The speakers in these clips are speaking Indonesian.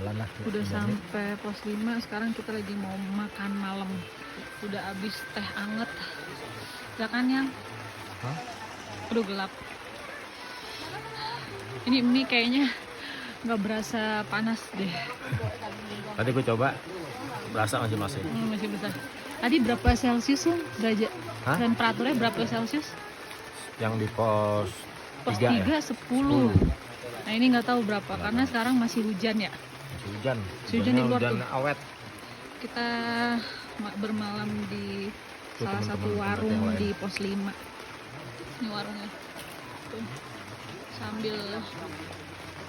jalan lah. Udah sampai pos 5, sekarang kita lagi mau makan malam. Udah habis teh anget. Ya kan yang? Hah? Udah gelap. Ini mie kayaknya nggak berasa panas deh. Tadi gue coba, berasa masih. Masih besar. Tadi berapa Celsius ya derajat? Hah? Temperaturnya berapa Celsius? Yang di pos 3 ya? 10. Nah ini nggak tahu berapa karena sekarang masih hujan ya. Masih hujan. Hujan di luar hujan tuh. awet. Kita bermalam di Tuh, salah satu teman-teman warung yang lain. di pos 5. Ini warungnya. Tuh. Sambil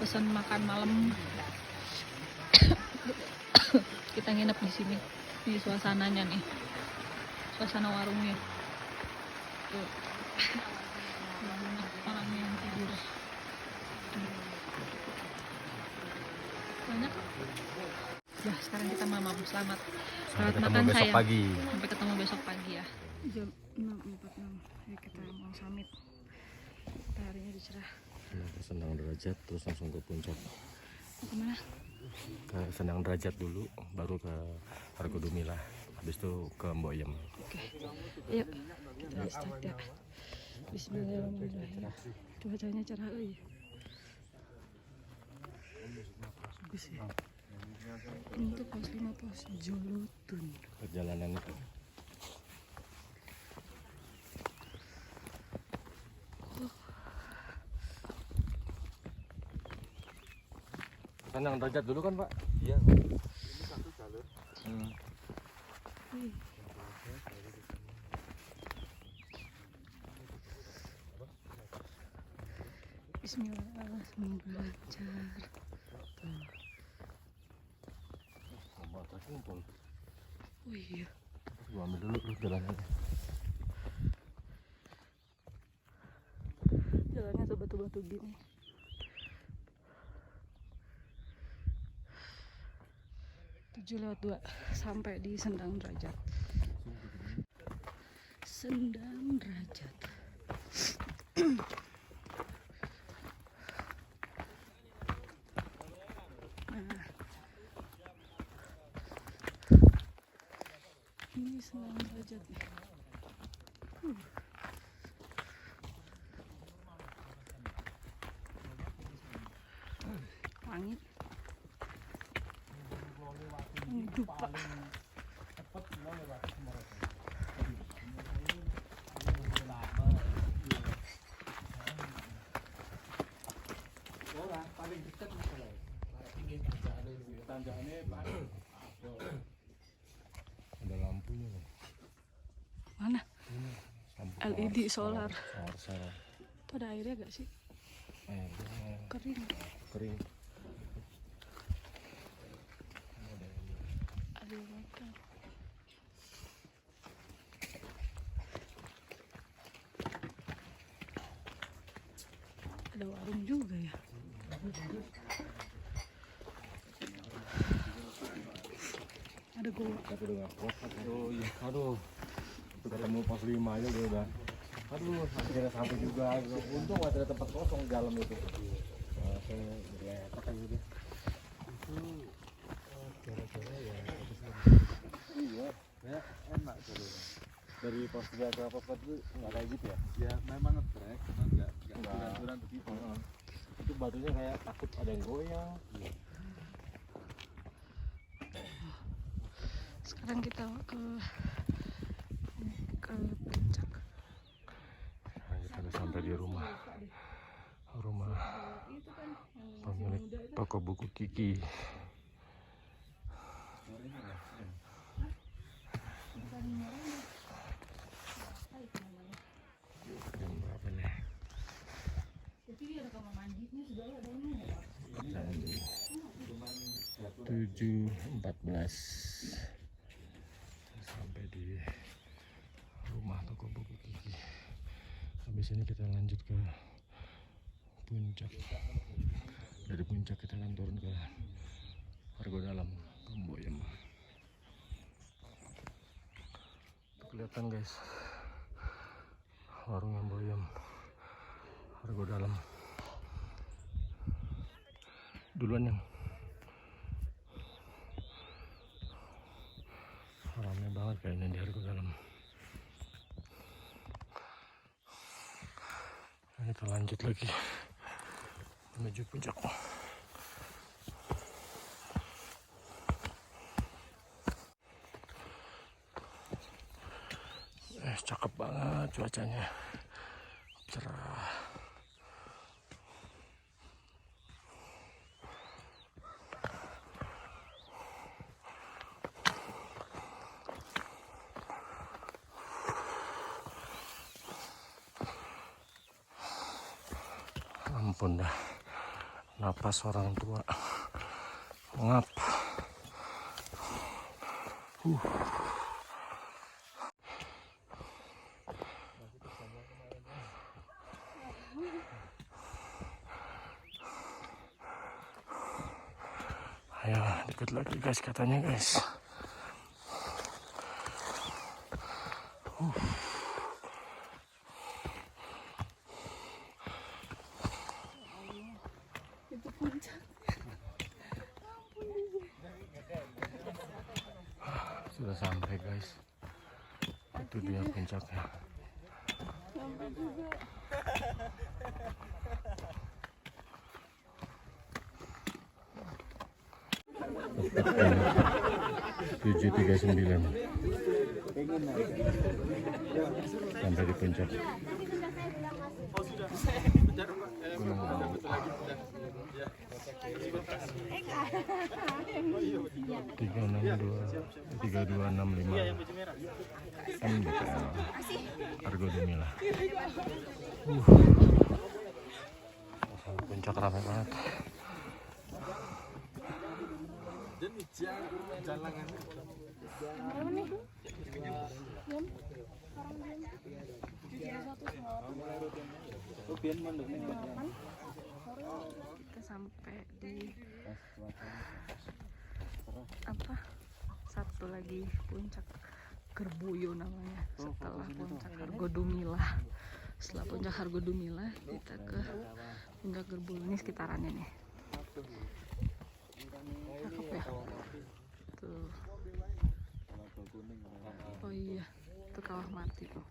pesan makan malam. Kita nginep di sini. Ini suasananya nih. Suasana warungnya. Tuh. Orang yang tidur. Banyak. Ya, sekarang kita mamam. Selamat makan besok sayang. pagi. Sampai ketemu besok pagi ya. Jam 6.46. Ya, kita mau summit. Mataharinya udah cerah. Ke Sendang Derajat terus langsung ke puncak. Mau kemana? Ke Sendang Derajat dulu, baru ke Argodumila. Habis itu ke Mboyem. Oke. Ayo, kita start ya. Bismillahirrahmanirrahim. Cuacanya cerah aja. Bagus ya. Ini tuh pos 5 pos Jolotun. Perjalanan itu. Sendang Derajat dulu kan Pak? Iya. Ini satu jalur. Bismillah, semoga lancar. Batas kumpul. Oh iya. Gua ambil dulu jalanannya. Jalannya tuh batu-batu gini. Lewat 2 sampai di Sendang Derajat. Sendang Derajat. Nah, ini Sendang Derajat nih. Langit. Hidup Pak. Ada lampunya nih. Mana? Lampu LED solar. Solar. Tuh ada airnya gak sih? Airnya Kering. kering. Ada motor. Ada warung juga ya. Ada goa. Tapi udah nggak kuat. Aduh, iya. Aduh. Ketemu pos 5 aja gue udah. Aduh, akhirnya sampai juga. Untung nggak ada tempat kosong di dalam itu. Saya berletak aja gitu. Itu gara-gara ya. Iya, ya enak dulu. Dari pos 3 ke pos 4 itu nggak kayak gitu ya? Ya memang ngetrek, cuma nggak aturan begitu. Itu batunya kayak takut ada yang goyang. Sekarang kita ke puncak. Nah, kita udah sampai di rumah pemilik toko buku Kiki. Jam berapa nih? Jam 7.14. Sampai di rumah toko buku Kiki. Habis ini kita lanjut ke puncak. Dari puncak kita akan turun ke Argodalam, ke Mboyem. Kelihatan guys, warung Mboyem, Argodalam. Duluan yang banget kayaknya di Argo Dalam. Nah, kita lanjut lagi menuju puncak. Cakep banget cuacanya, cerah. Ampun dah, napas orang tua ngap. Ayo dikit lagi guys katanya guys. Itu puncak. Sudah sampai guys. Itu dia puncaknya. Sampai juga. 739 sampai di puncak Gunung Bau. 3265 MDPL Argo Dumila. Puncak ramai banget. Kita sampai di apa? Satu lagi puncak Gerbuyo namanya. Setelah puncak Argo Dumila. Setelah puncak Argo Dumila kita ke puncak Gerbuyo. Ini sekitarannya nih. Cakep ya. Tuh. Oh iya, itu Kawah Mati tuh.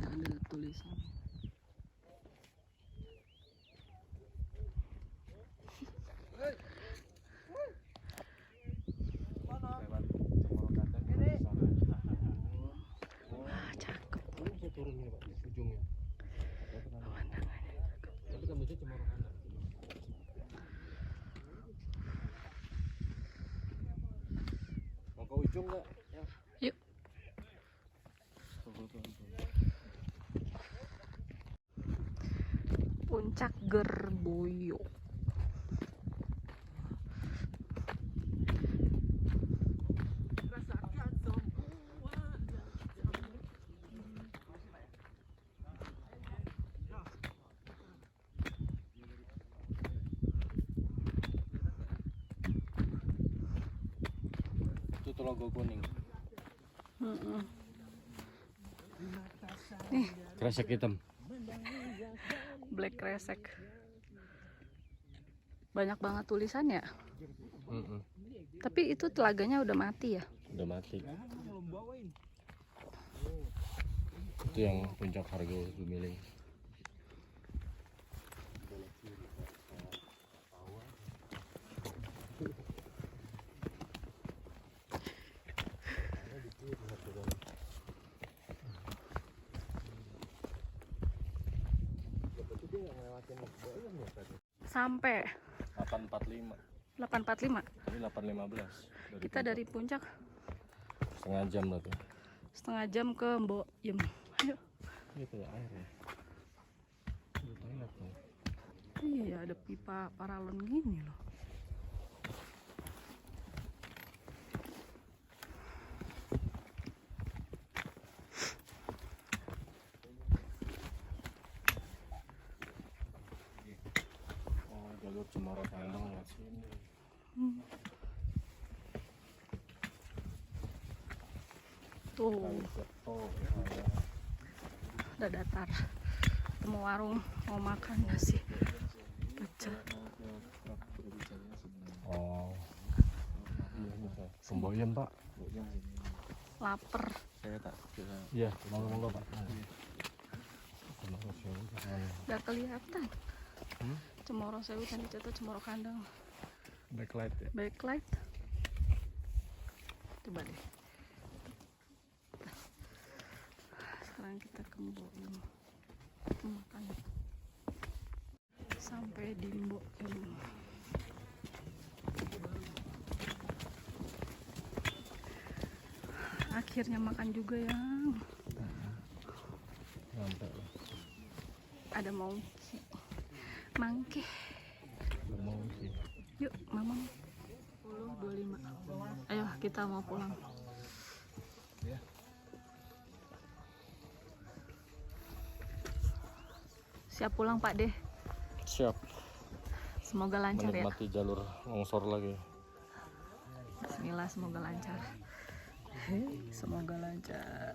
Ada tulisan. Wah, cakep. Pemandangannya cakep. Mau ke ujung nggak? Yuk. Puncak Gerbuyo. Itu Telaga Kuning. Nih, Kresek hitam. Black Kresek. Banyak banget tulisannya. Tapi itu telaganya udah mati ya? Udah mati. Itu yang puncak Argo Dumila. Sampai 845. 845. Ini 815. Kita dari puncak setengah jam lah tuh. setengah jam ke Mboyem. Ayo. Itu ya air ya. Itu toilet tuh. Iya, ada pipa paralon gini loh. Oh, jalur Cemoro Pandang lewat sini. Tuh, Oh, udah datar. Ketemu warung mau makan nasi pecel. oh. Iya, Mboyem, Pak. Lapar. Saya tak kira. Iya, monggo Pak. Gak kelihatan. Hmm? Cemoro Sewu tadi catat Cemoro Kandang. Backlight ya. Backlight. Coba deh. Sekarang kita ke Mbok Em. Makan. Sampai di Mbok Em. Akhirnya makan juga yang Mantap. ada monkey. Mangke. Mau sih. Yuk, Mamang. 10.25. Ayo, kita mau pulang. Ya. Siap pulang, Pak Deh. Siap. Semoga lancar ya. Menikmati jalur longsor lagi. Bismillah, semoga lancar. Semoga lancar.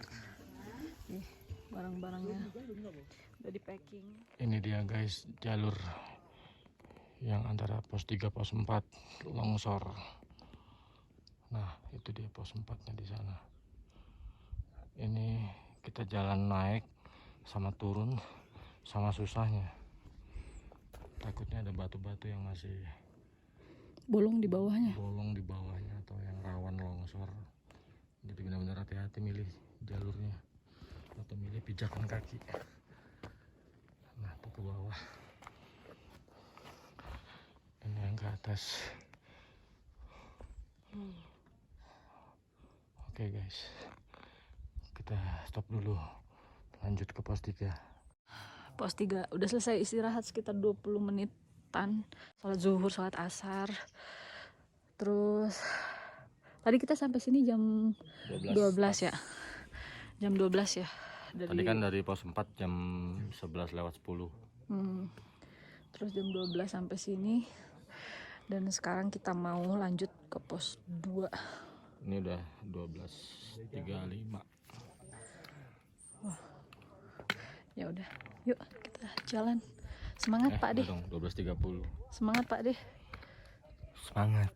Ih, barang-barangnya udah di packing. Ini dia guys, jalur yang antara pos 3 pos 4 longsor. Nah, itu dia pos 4-nya di sana. Ini kita jalan naik sama turun sama susahnya. Takutnya ada batu-batu yang masih Bolong di bawahnya. bolong di bawahnya atau yang rawan longsor. Jadi benar-benar hati-hati milih jalurnya atau milih pijakan kaki. Nah, itu ke bawah. Ini yang ke atas. Oke guys, kita stop dulu, lanjut ke pos 3. Pos 3 udah selesai istirahat sekitar 20 menitan. Salat zuhur, salat asar. Terus tadi kita sampai sini jam 12 ya. Jam 12 ya. Tadi kan dari pos 4 jam 11:10. Terus jam 12 sampai sini. Dan sekarang kita mau lanjut ke pos 2. Ini udah 12:35. Ya udah, yuk kita jalan. Semangat Pak Deh. Dong, 12:30. Semangat Pak Deh. Semangat.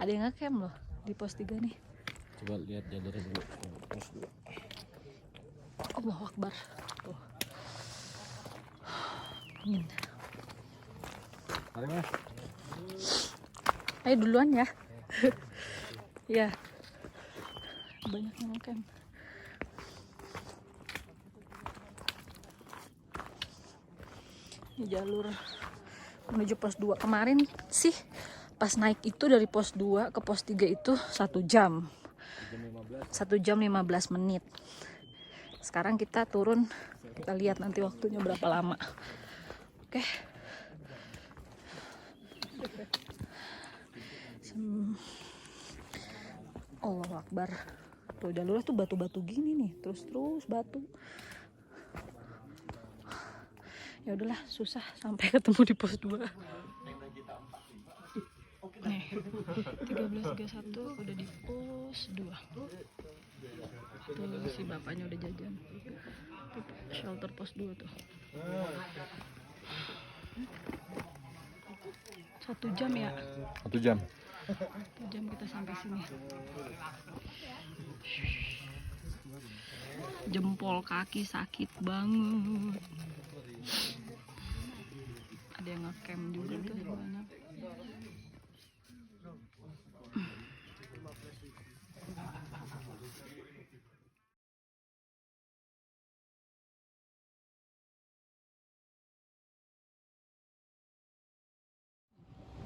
Ada yang ngecamp loh di pos 3 nih. Coba lihat jalurnya dulu. Pos 2. Allahu Akbar. Tuh. Angin. Mari Mas. Ayo duluan ya. Ya. Banyak yang ngecamp. Ini jalur menuju pos 2. Kemarin sih pas naik itu dari pos 2 ke pos 3 itu 1 jam. 1 jam 15 menit. Sekarang kita turun, kita lihat nanti waktunya berapa lama. Oke. Allahu Akbar. Tuh jalurnya tuh batu-batu gini nih, terus batu. Ya udahlah, susah sampai ketemu di pos 2. Nih, 13.31 udah di pos 2. Tuh si bapaknya udah jajan. Tuh, shelter pos 2 tuh. 1 jam ya. 1 jam. 1 jam kita sampai sini. Jempol kaki sakit banget. Ada yang ngecamp juga tuh banyak.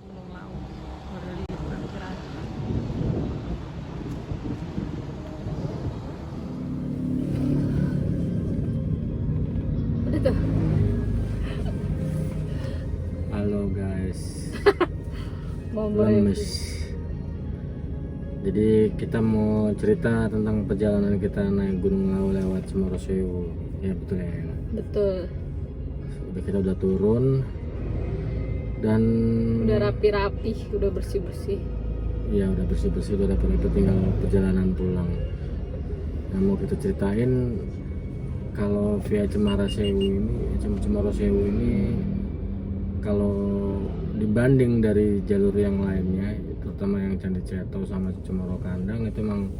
Gunung Lawu berlibur perkiraan. Udah tuh. Halo guys. Mau Lemes. Jadi kita mau cerita tentang perjalanan kita naik Gunung Lawu lewat Cemoro Sewu. Ya betul ya. Betul. Kita udah turun dan Udah rapi-rapi, udah bersih-bersih. ya udah bersih-bersih, udah rapi, itu tinggal perjalanan pulang. Yang mau kita ceritain kalau via Cemoro Sewu ini kalau dibanding dari jalur yang lainnya, terutama yang Candi Ceto sama Cemoro Kandang, itu memang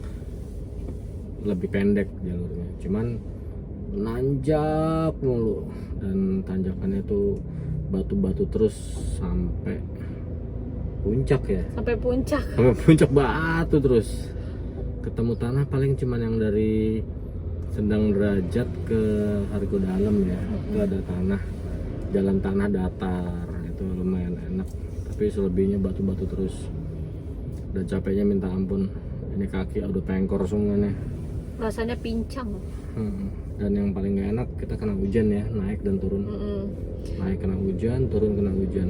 lebih pendek jalurnya, cuman nanjak mulu dan tanjakannya tuh batu-batu terus sampai puncak ya, Sampai puncak. sampai puncak batu terus. Ketemu tanah paling cuman yang dari Sendang Derajat ke Hargo Dalam ya, itu ada tanah, jalan tanah datar, itu lumayan enak, tapi selebihnya batu-batu terus. Udah capeknya minta ampun, ini kaki udah pengkor semua nih. Rasanya pincang. Dan yang paling gak enak kita kena hujan ya, naik dan turun. Naik kena hujan, turun kena hujan.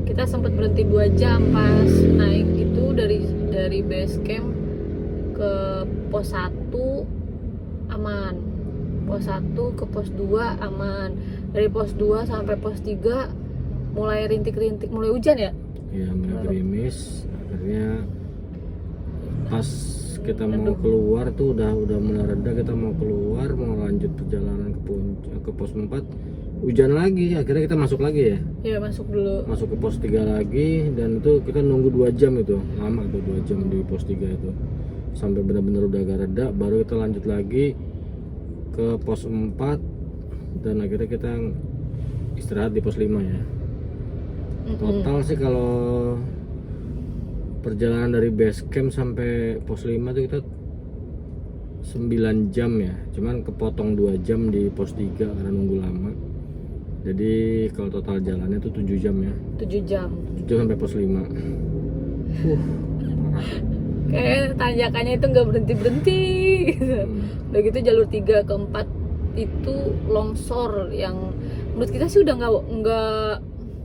Kita sempat berhenti 2 jam pas naik itu dari base camp ke pos 1 aman, pos 1 ke pos 2 aman, dari pos 2 sampai pos 3 mulai rintik-rintik, mulai hujan ya. Iya, mulai gerimis. Akhirnya pas kita mau keluar tuh udah mulai reda, kita mau keluar mau lanjut perjalanan ke puncak ke pos 4, hujan lagi. Akhirnya kita masuk lagi ya. Iya, masuk dulu. Masuk ke pos 3 lagi, dan itu kita nunggu 2 jam itu. Lama tuh 2 jam di pos 3 itu. Sampai benar-benar udah agak reda, baru kita lanjut lagi ke pos 4, dan akhirnya kita istirahat di pos 5 ya. Total sih kalau perjalanan dari base camp sampai pos 5 tuh kita 9 jam ya. Cuman kepotong 2 jam di pos 3 karena nunggu lama. Jadi kalau total jalannya tuh 7 jam ya. 7 jam. 7 sampai pos 5. Kayak tanjakannya itu nggak berhenti-berhenti gitu. Udah gitu jalur 3 ke 4 itu longsor yang menurut kita sih udah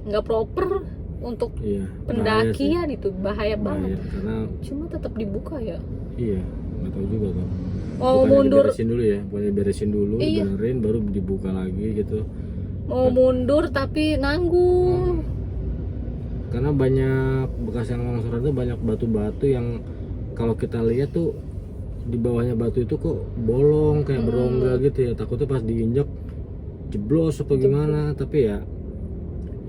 nggak proper untuk Iya, pendakian, itu bahaya banget. karena Cuma tetap dibuka ya. iya, nggak tahu juga tuh. Mau Bukannya mundur, diberesin dulu ya, pokoknya beresin dulu, Iya. benerin baru dibuka lagi gitu. mau mundur tapi nanggung. Karena banyak bekas yang longsoran itu, banyak batu-batu yang kalau kita lihat tuh di bawahnya batu itu kok bolong kayak berongga gitu ya. Takutnya pas diinjak jeblos apa gimana, tapi ya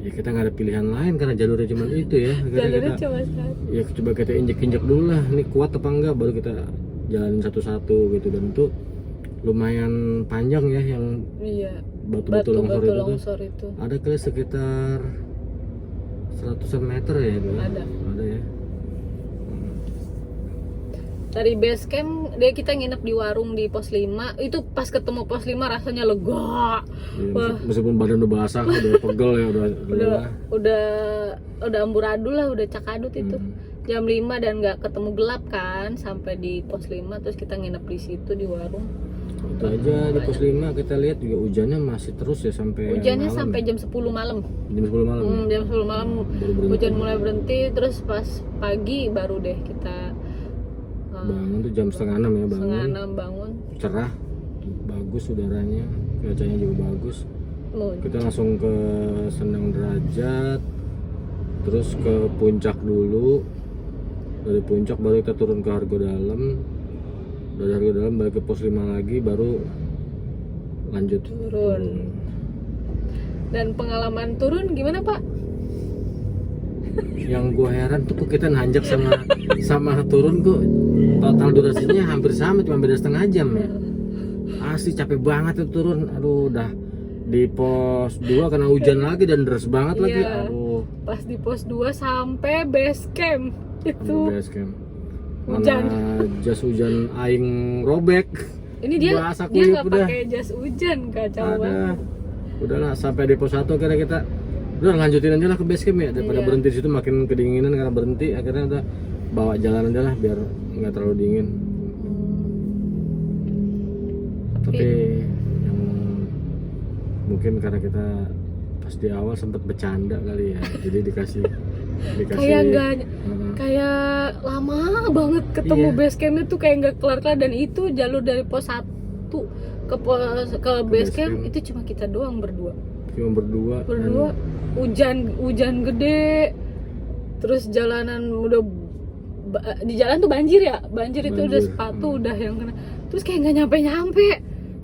kita nggak ada pilihan lain karena jalurnya cuma itu ya. Akhirnya Jalurnya kita cuma satu. ya coba kita injek-injek dulu lah, ini kuat apa enggak, baru kita jalanin satu-satu gitu. Dan itu lumayan panjang ya yang Iya. batu-batu longsor Batu itu tuh. longsor itu. Ada kali sekitar 100 meter ya itu. Ada. Ada ya. Dari base camp kita nginep di warung di pos 5. Itu pas ketemu pos 5 rasanya lega. Ya, Wah. meskipun badan udah basah, udah pegel ya, udah lelah. Udah amburadul lah, udah cakadut itu. Hmm. Jam 5 dan nggak ketemu gelap kan sampai di pos 5, terus kita nginep di situ di warung. Itu aja di pos 5 kita lihat juga hujannya masih terus ya sampai Hujannya malam sampai ya. jam 10 malam. Jam 10 malam. Ya? Jam 10 malam Baru berhenti. hujan mulai berhenti, terus pas pagi baru deh kita Bangun tuh jam setengah 6 ya, setengah bangun. 6 bangun. Cerah, bagus udaranya, cuacanya juga bagus. Loh, Kita langsung ke Sendang Derajat, terus ke puncak dulu. Dari puncak baru kita turun ke Hargo Dalam. Dari Hargo Dalam balik ke pos 5 lagi, baru lanjut turun. Dan pengalaman turun gimana Pak? Yang gue heran tuh kok kita nanjak sama turun kok total durasinya hampir sama, cuma beda setengah jam ya. Asli capek banget tuh turun. Aduh, udah di pos 2 kena hujan lagi dan deras banget lagi. Iya. Aduh, Pas di pos 2 sampai base camp itu base camp. hujan. Mana jas hujan aing robek. Ini dia Basah dia kuyup nggak udah. pakai jas hujan, kacau Ada. banget. Udahlah sampai di pos 1 akhirnya kita udah lanjutin aja lah ke base camp ya, daripada Iya. berhenti di situ makin kedinginan karena berhenti. Akhirnya udah bawa jalan aja lah biar nggak terlalu dingin. Tapi yang mungkin karena kita pas di awal sempat bercanda kali ya, jadi dikasih Kayak nggak Heeh. kayak lama banget ketemu Iya. base campnya tuh kayak nggak kelar-kelar, dan itu jalur dari pos 1 ke base base camp camp. itu cuma kita doang berdua. Cuma berdua. Hujan gede, terus jalanan udah di jalan tuh banjir ya, banjir itu udah Banjir. sepatu udah yang kena, terus kayak nggak nyampe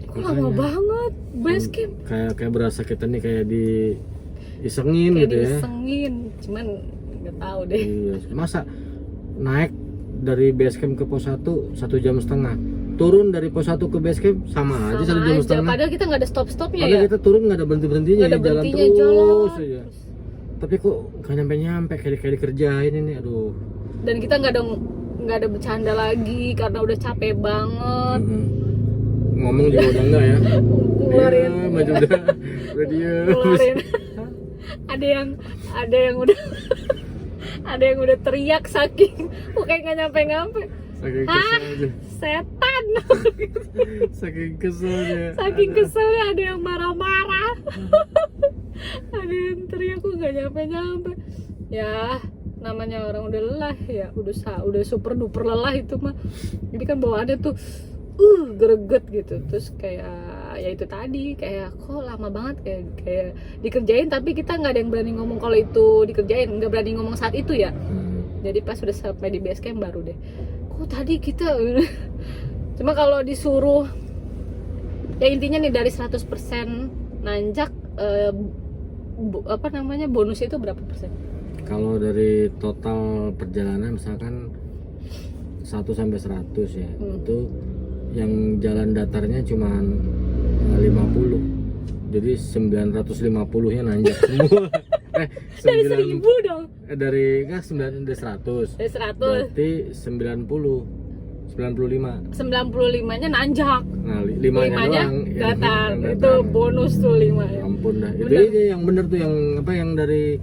kok lama Makanya. banget base camp, Kayak berasa kita nih kayak diisengin kayak gitu ya. disengin, cuman nggak tahu deh. Iya, masa naik dari base camp ke pos 1 1,5 jam, turun dari pos 1 ke base camp sama aja 1 jam setengah. Padahal kita nggak ada stop-stopnya Padahal ya. kita turun nggak ada berhentinya, Nggak ada jalan berhentinya, terus jalan aja. Tapi kok nggak nyampe kayak dikerjain ini, aduh. Dan kita nggak ada bercanda lagi karena udah capek banget. Ngomong juga udah enggak ya. Ngeluarin Iya, maju udah diem. ngeluarin. ada yang udah ada yang udah teriak saking kayak nggak nyampe Saking kesel aja. setan. Saking keselnya. Saking keselnya ada yang marah-marah. Ada yang teriak kok nggak nyampe ya, namanya orang udah lelah ya, udah super duper lelah itu mah. Jadi kan bawaannya tuh greget gitu. Terus kayak ya itu tadi, kayak kok lama banget kayak dikerjain, tapi kita nggak ada yang berani ngomong kalau itu dikerjain, nggak berani ngomong saat itu ya. Jadi pas udah sampai di base camp baru deh, kok tadi kita cuma kalau disuruh ya intinya nih dari 100% nanjak bonusnya itu berapa persen? Kalau dari total perjalanan misalkan 1 sampai 100 ya, itu yang jalan datarnya cuma 50. Jadi 950-nya nanjak semua. Dari 1000 dong. Dari 100. Dari 100. Berarti 95-nya nanjak. Nah, 5-nya doang datar. yang Itu bonus tuh 5 ya. Ampun dah. Itu Bener. aja yang bener tuh yang dari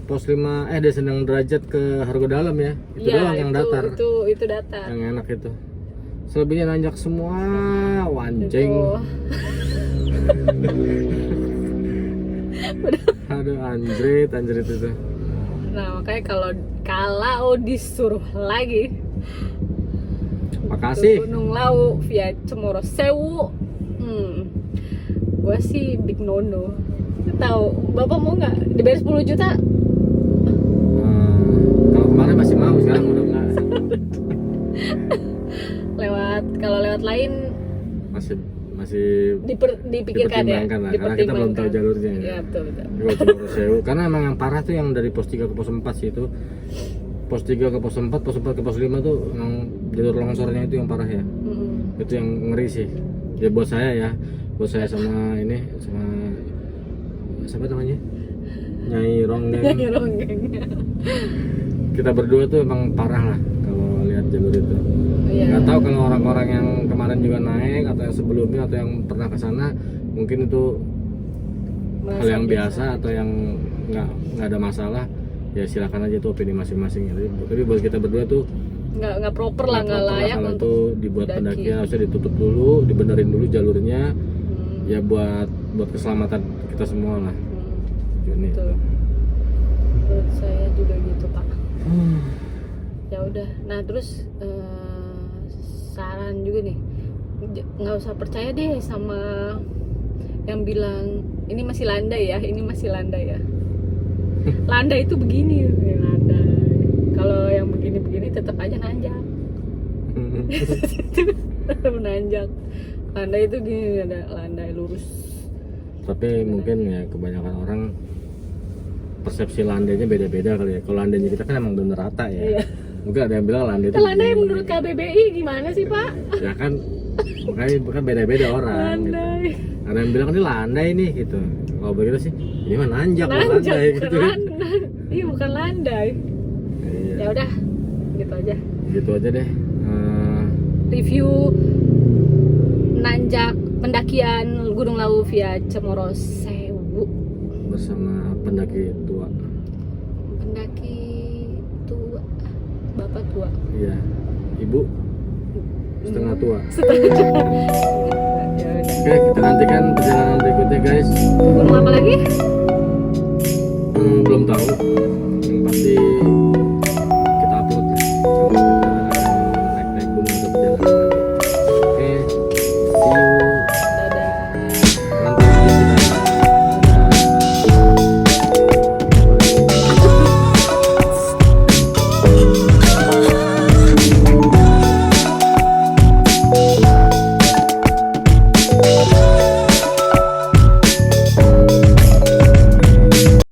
pos 5 dari Sendang Derajat ke Hargo Dalam ya. Itu doang yang datar. Itu datar. Yang enak itu. Selebihnya nanjak semua, wanjing. Aduh, anjrit itu. Nah, makanya kalau disuruh lagi Makasih. Gunung Lawu via Cemoro Sewu, gue sih big nono. Tahu, Bapak mau nggak dibayar 10 juta? Kalau kemarin masih mau, sekarang udah enggak. Kalau lewat lain masih dipikirkan ya, dipertimbangkan lah, karena kita belum tahu jalurnya ya. Iya, betul. Kalau Cemoro Sewu, karena emang yang parah tuh yang dari pos 3 ke pos 4 sih itu. Pos 3 ke pos 4, pos 4 ke pos 5 tuh emang jalur longsornya itu yang parah ya. Itu yang ngeri sih. Ya buat saya sama siapa namanya? Nyai Ronggeng. Kita berdua tuh emang parah lah kalau lihat jalur itu. Iya. Nggak tahu kalau orang-orang yang kemarin juga naik atau yang sebelumnya atau yang pernah ke sana mungkin itu hal yang biasa atau yang nggak ada masalah, ya silakan aja tuh opini masing-masing. Tapi buat kita berdua tuh nggak proper lah, nggak layak kalau untuk itu dibuat daki. pendakian harusnya ditutup dulu, dibenerin dulu jalurnya, ya buat keselamatan kita semua lah. Ini. Betul. Menurut saya juga gitu, Pak. Ya udah. Nah, terus saran juga nih, nggak usah percaya deh sama yang bilang ini masih landai ya. Landai itu begini, landai. Kalau yang begini tetap aja nanjak. Tetap nanjak. Landai itu gini, ada landai lurus. Tapi mungkin ya kebanyakan orang persepsi landainya beda-beda kali ya. Kalau landainya kita kan emang bener rata ya. Iya. Mungkin ada yang bilang landai itu Landai menurut KBBI gimana sih, Pak? ya kan bukan beda-beda orang gitu. Landai. Ada yang bilang ini landai nih gitu. Kalau begitu sih ini mah nanjak bukan Nanjak, landai bukan gitu. landai. Iya, bukan landai. Iya. Ya udah, gitu aja. Gitu aja deh. Review nanjak pendakian Gunung Lawu via Cemoro Sewu Bersama pendaki tua. Bapak tua. Iya. Ibu setengah tua. Ya udah. Oke, kita nantikan perjalanan berikutnya guys. Gunung apa lagi? Belum tahu. Yang pasti